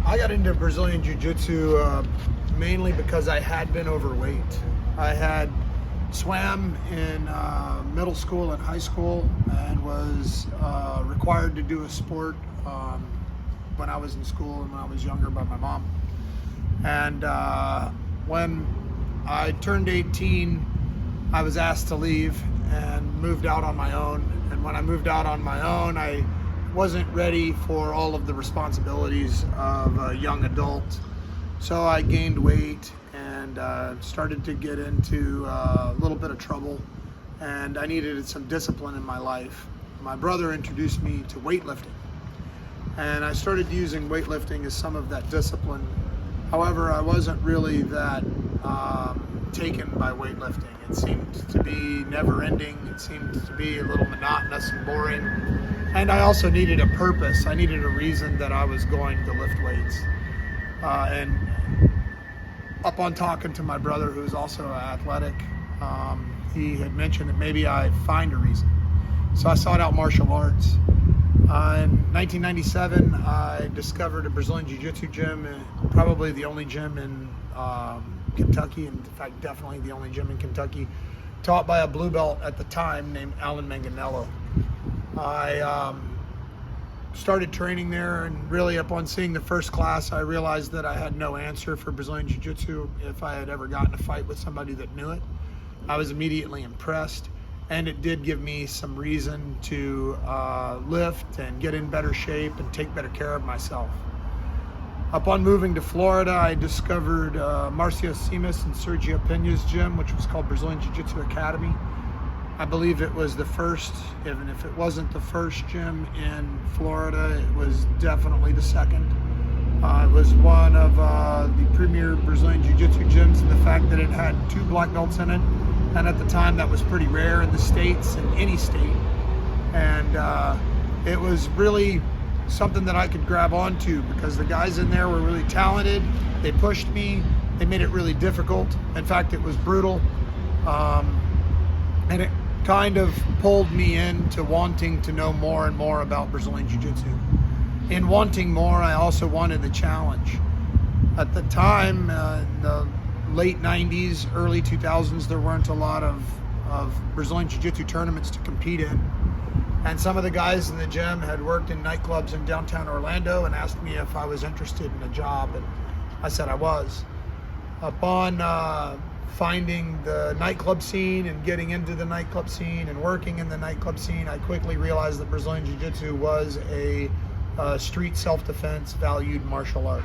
I got into Brazilian Jiu-Jitsu mainly because I had been overweight. I had swam in middle school and high school and was required to do a sport when I was in school and when I was younger by my mom. And when I turned 18, I was asked to leave and moved out on my own. And when I moved out on my own, I wasn't ready for all of the responsibilities of a young adult. So I gained weight and started to get into a little bit of trouble, and I needed some discipline in my life. My brother introduced me to weightlifting, and I started using weightlifting as some of that discipline. However, I wasn't really that taken by weightlifting. It seemed to be never ending. It seemed to be a little monotonous and boring. And I also needed a purpose. I needed a reason that I was going to lift weights. And upon talking to my brother, who's also athletic, he had mentioned that maybe I find a reason. So I sought out martial arts. In 1997, I discovered a Brazilian Jiu-Jitsu gym, probably the only gym in Kentucky, and in fact, definitely the only gym in Kentucky, taught by a blue belt at the time named Alan Manganello. I started training there, and really upon seeing the first class, I realized that I had no answer for Brazilian Jiu-Jitsu if I had ever gotten a fight with somebody that knew it. I was immediately impressed, and it did give me some reason to lift and get in better shape and take better care of myself. Upon moving to Florida, I discovered Marcio Simas and Sergio Pena's gym, which was called Brazilian Jiu-Jitsu Academy. I believe it was the first, even if it wasn't the first gym in Florida, it was definitely the second. It was one of the premier Brazilian Jiu-Jitsu gyms, and the fact that it had 2 black belts in it, and at the time that was pretty rare in the States, in any state. And it was really something that I could grab onto because the guys in there were really talented. They pushed me. They made it really difficult. In fact, it was brutal. And it kind of pulled me into wanting to know more and more about Brazilian Jiu-Jitsu. In wanting more, I also wanted the challenge. At the time, in the late 90s, early 2000s, there weren't a lot of Brazilian Jiu-Jitsu tournaments to compete in. And some of the guys in the gym had worked in nightclubs in downtown Orlando and asked me if I was interested in a job, and I said I was. Upon finding the nightclub scene and getting into the nightclub scene and working in the nightclub scene, I quickly realized that Brazilian Jiu-Jitsu was a street self-defense valued martial art.